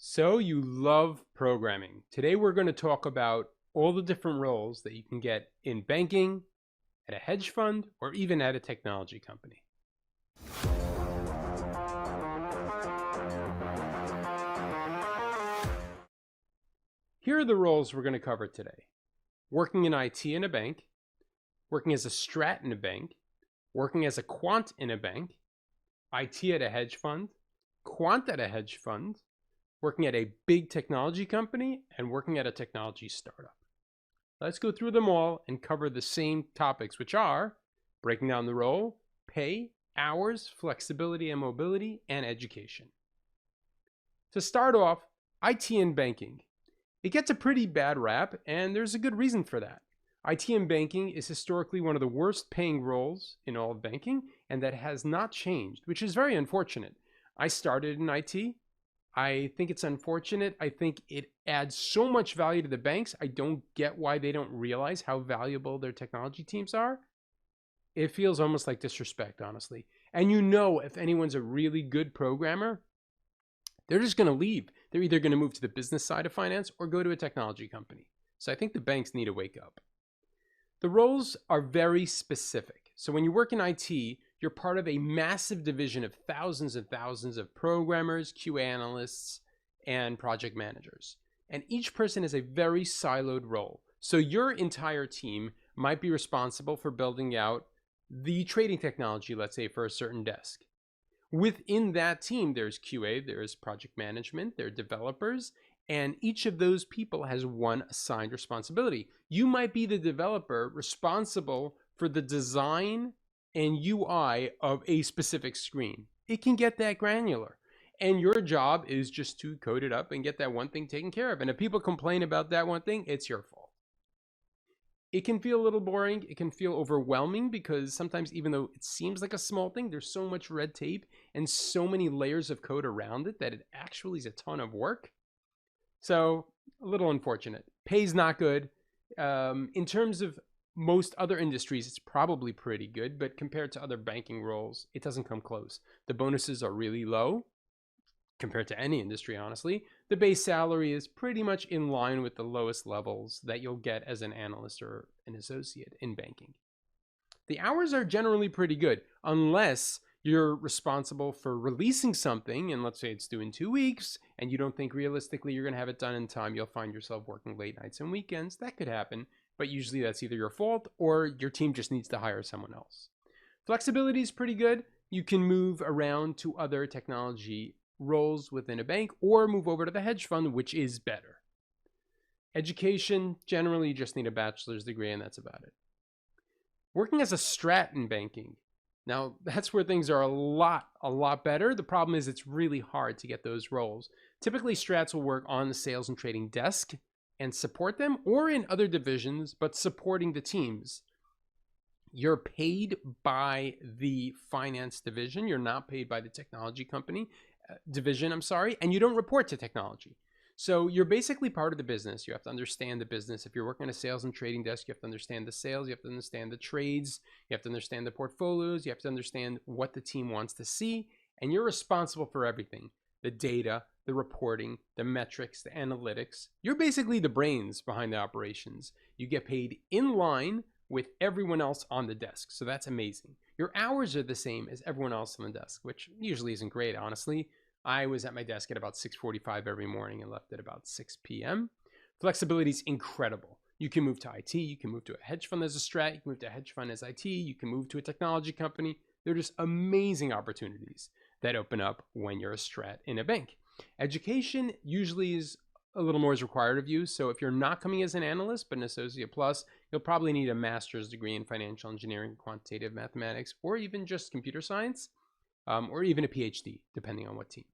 So you love programming. Today we're going to talk about all the different roles that you can get in banking, at a hedge fund, or even at a technology company. Here are the roles we're going to cover today. Working in IT in a bank, working as a strat in a bank, working as a quant in a bank, IT at a hedge fund, quant at a hedge fund, working at a big technology company, and working at a technology startup. Let's go through them all and cover the same topics, which are breaking down the role, pay, hours, flexibility and mobility, and education. To start off, IT and banking. It gets a pretty bad rap, and there's a good reason for that. IT and banking is historically one of the worst paying roles in all of banking, and that has not changed, which is very unfortunate. I started in IT. I think it's unfortunate. I think it adds so much value to the banks. I don't get why they don't realize how valuable their technology teams are. It feels almost like disrespect, honestly. And if anyone's a really good programmer, they're just going to leave. They're either going to move to the business side of finance or go to a technology company. So I think the banks need to wake up. The roles are very specific. So when you work in IT, you're part of a massive division of thousands and thousands of programmers, QA analysts, and project managers. And each person has a very siloed role. So your entire team might be responsible for building out the trading technology, let's say, for a certain desk. Within that team, there's QA, there's project management, there are developers, and each of those people has one assigned responsibility. You might be the developer responsible for the design and UI of a specific screen. It can get that granular. And your job is just to code it up and get that one thing taken care of. And if people complain about that one thing, it's your fault. It can feel a little boring. It can feel overwhelming because sometimes, even though it seems like a small thing, there's so much red tape and so many layers of code around it that it actually is a ton of work. So a little unfortunate. Pay's not good. In terms of most other industries, it's probably pretty good, but compared to other banking roles, it doesn't come close. The bonuses are really low compared to any industry, honestly. The base salary is pretty much in line with the lowest levels that you'll get as an analyst or an associate in banking. The hours are generally pretty good, unless you're responsible for releasing something, and let's say it's due in 2 weeks, and you don't think realistically you're going to have it done in time. You'll find yourself working late nights and weekends. That could happen. But usually that's either your fault or your team just needs to hire someone else. Flexibility is pretty good. You can move around to other technology roles within a bank or move over to the hedge fund, which is better. Education, generally you just need a bachelor's degree and that's about it. Working as a strat in banking. Now that's where things are a lot better. The problem is it's really hard to get those roles. Typically strats will work on the sales and trading desk and support them, or in other divisions, but supporting the teams. You're paid by the finance division. You're not paid by the technology company division, and you don't report to technology. So you're basically part of the business. You have to understand the business. If you're working on a sales and trading desk, you have to understand the sales, you have to understand the trades, you have to understand the portfolios, you have to understand what the team wants to see, and you're responsible for everything. The data, the reporting, the metrics, the analytics. You're basically the brains behind the operations. You get paid in line with everyone else on the desk. So that's amazing. Your hours are the same as everyone else on the desk, which usually isn't great, honestly. I was at my desk at about 6:45 every morning and left at about 6 p.m. Flexibility is incredible. You can move to IT, you can move to a hedge fund as a strat, you can move to a hedge fund as IT, you can move to a technology company. They're just amazing opportunities that open up when you're a strat in a bank. Education usually is a little more is required of you. So if you're not coming as an analyst, but an associate plus, you'll probably need a master's degree in financial engineering, quantitative mathematics, or even just computer science, or even a PhD, depending on what team.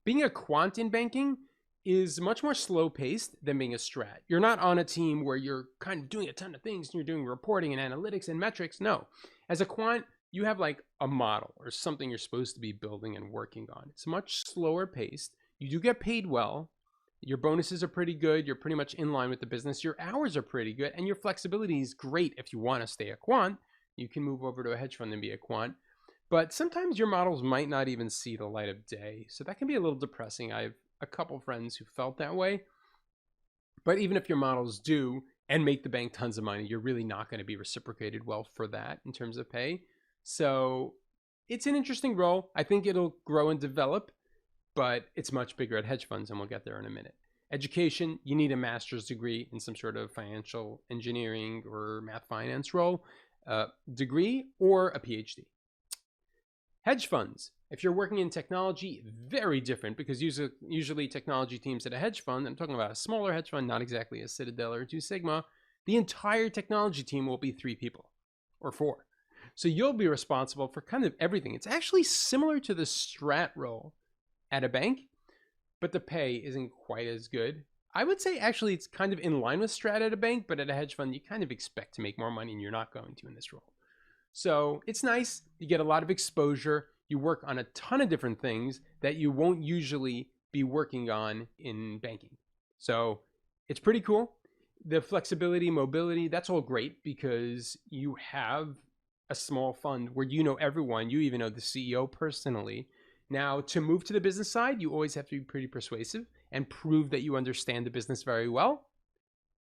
Being a quant in banking is much more slow paced than being a strat. You're not on a team where you're kind of doing a ton of things and you're doing reporting and analytics and metrics. No, as a quant, you have like a model or something you're supposed to be building and working on. It's much slower paced. You do get paid well. Your bonuses are pretty good. You're pretty much in line with the business. Your hours are pretty good. And your flexibility is great if you want to stay a quant. You can move over to a hedge fund and be a quant. But sometimes your models might not even see the light of day. So that can be a little depressing. I've a couple friends who felt that way. But even if your models do and make the bank tons of money, you're really not going to be reciprocated well for that in terms of pay. So it's an interesting role. I think it'll grow and develop, but it's much bigger at hedge funds, and we'll get there in a minute. Education, you need a master's degree in some sort of financial engineering or math finance role, degree, or a PhD. Hedge funds, if you're working in technology, very different, because usually technology teams at a hedge fund, I'm talking about a smaller hedge fund, not exactly a Citadel or 2 Sigma, the entire technology team will be 3 people or 4. So you'll be responsible for kind of everything. It's actually similar to the strat role at a bank, but the pay isn't quite as good. I would say actually it's kind of in line with strat at a bank, but at a hedge fund, you kind of expect to make more money, and you're not going to in this role. So it's nice. You get a lot of exposure. You work on a ton of different things that you won't usually be working on in banking. So it's pretty cool. The flexibility, mobility, that's all great because you have a small fund where you know everyone. You even know the CEO personally. Now, to move to the business side, you always have to be pretty persuasive and prove that you understand the business very well.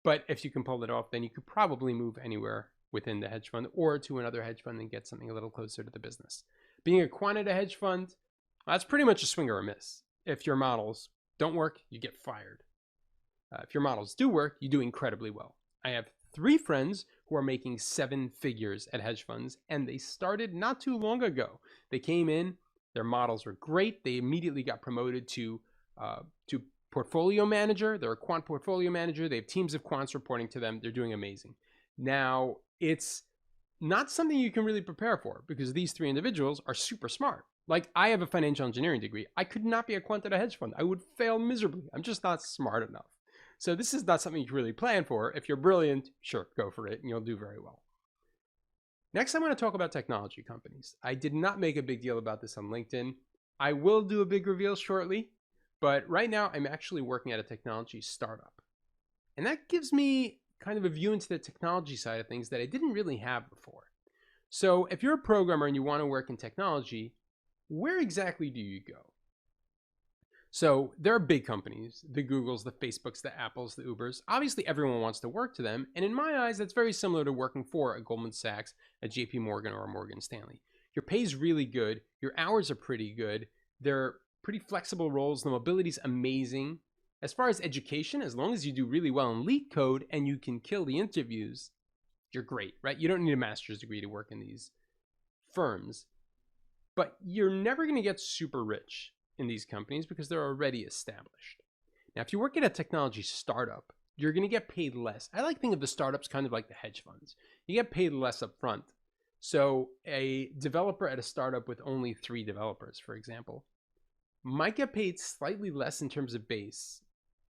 But if you can pull it off, then you could probably move anywhere within the hedge fund or to another hedge fund and get something a little closer to the business. Being a quant at a hedge fund, that's pretty much a swing or a miss. If your models don't work, you get fired. If your models do work, you do incredibly well. I have 3 friends who are making 7 figures at hedge funds, and they started not too long ago. They came in, their models were great. They immediately got promoted to portfolio manager. They're a quant portfolio manager. They have teams of quants reporting to them. They're doing amazing. Now, it's not something you can really prepare for because these 3 individuals are super smart. Like, I have a financial engineering degree. I could not be a quant at a hedge fund. I would fail miserably. I'm just not smart enough. So this is not something you can really plan for. If you're brilliant, sure, go for it, and you'll do very well. Next, I'm going to talk about technology companies. I did not make a big deal about this on LinkedIn. I will do a big reveal shortly, but right now I'm actually working at a technology startup. And that gives me kind of a view into the technology side of things that I didn't really have before. So if you're a programmer and you want to work in technology, where exactly do you go? So there are big companies, the Googles, the Facebooks, the Apples, the Ubers. Obviously, everyone wants to work to them. And in my eyes, that's very similar to working for a Goldman Sachs, a JP Morgan, or a Morgan Stanley. Your pay's really good. Your hours are pretty good. They're pretty flexible roles. The mobility's amazing. As far as education, as long as you do really well in leak code and you can kill the interviews, you're great, right? You don't need a master's degree to work in these firms. But you're never going to get super rich in these companies because they're already established. Now, if you work at a technology startup, you're going to get paid less. I like to think of the startups kind of like the hedge funds. You get paid less up front. So a developer at a startup with only 3 developers, for example, might get paid slightly less in terms of base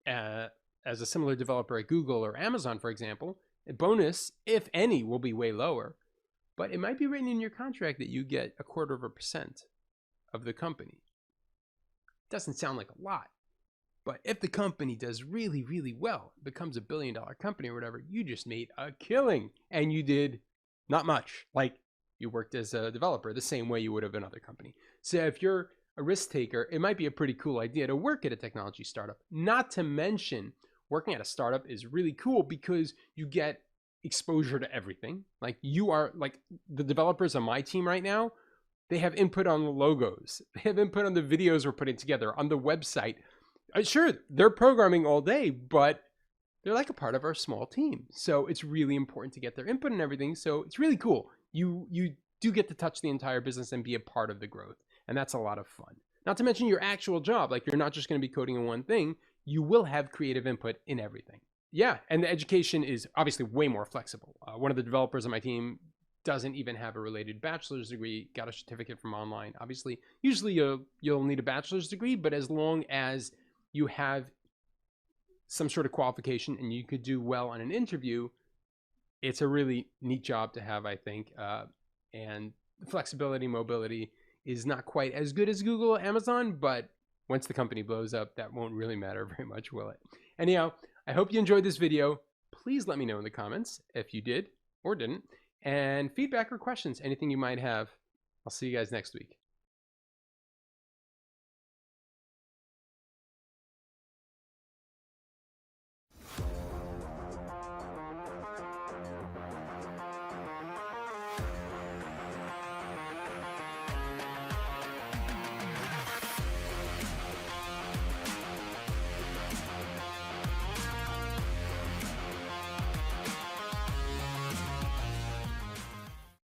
as a similar developer at Google or Amazon, for example. A bonus, if any, will be way lower. But it might be written in your contract that you get 0.25% of the company. Doesn't sound like a lot, but if the company does really, really well, becomes a $1 billion company or whatever, you just made a killing, and you did not much. Like, you worked as a developer the same way you would have another company. So if you're a risk taker, it might be a pretty cool idea to work at a technology startup. Not to mention, working at a startup is really cool because you get exposure to everything. Like, you are, like, the developers on my team right now, they have input on the logos. They have input on the videos we're putting together, on the website. Sure, they're programming all day, but they're like a part of our small team. So it's really important to get their input and everything. So it's really cool. You do get to touch the entire business and be a part of the growth. And that's a lot of fun. Not to mention your actual job. Like, you're not just going to be coding in one thing. You will have creative input in everything. Yeah, and the education is obviously way more flexible. One of the developers on my team doesn't even have a related bachelor's degree, got a certificate from online. Obviously, usually you'll need a bachelor's degree, but as long as you have some sort of qualification and you could do well on an interview, it's a really neat job to have, I think. And flexibility, mobility is not quite as good as Google or Amazon, but once the company blows up, that won't really matter very much, will it? Anyhow, I hope you enjoyed this video. Please let me know in the comments if you did or didn't. And feedback or questions, anything you might have. I'll see you guys next week.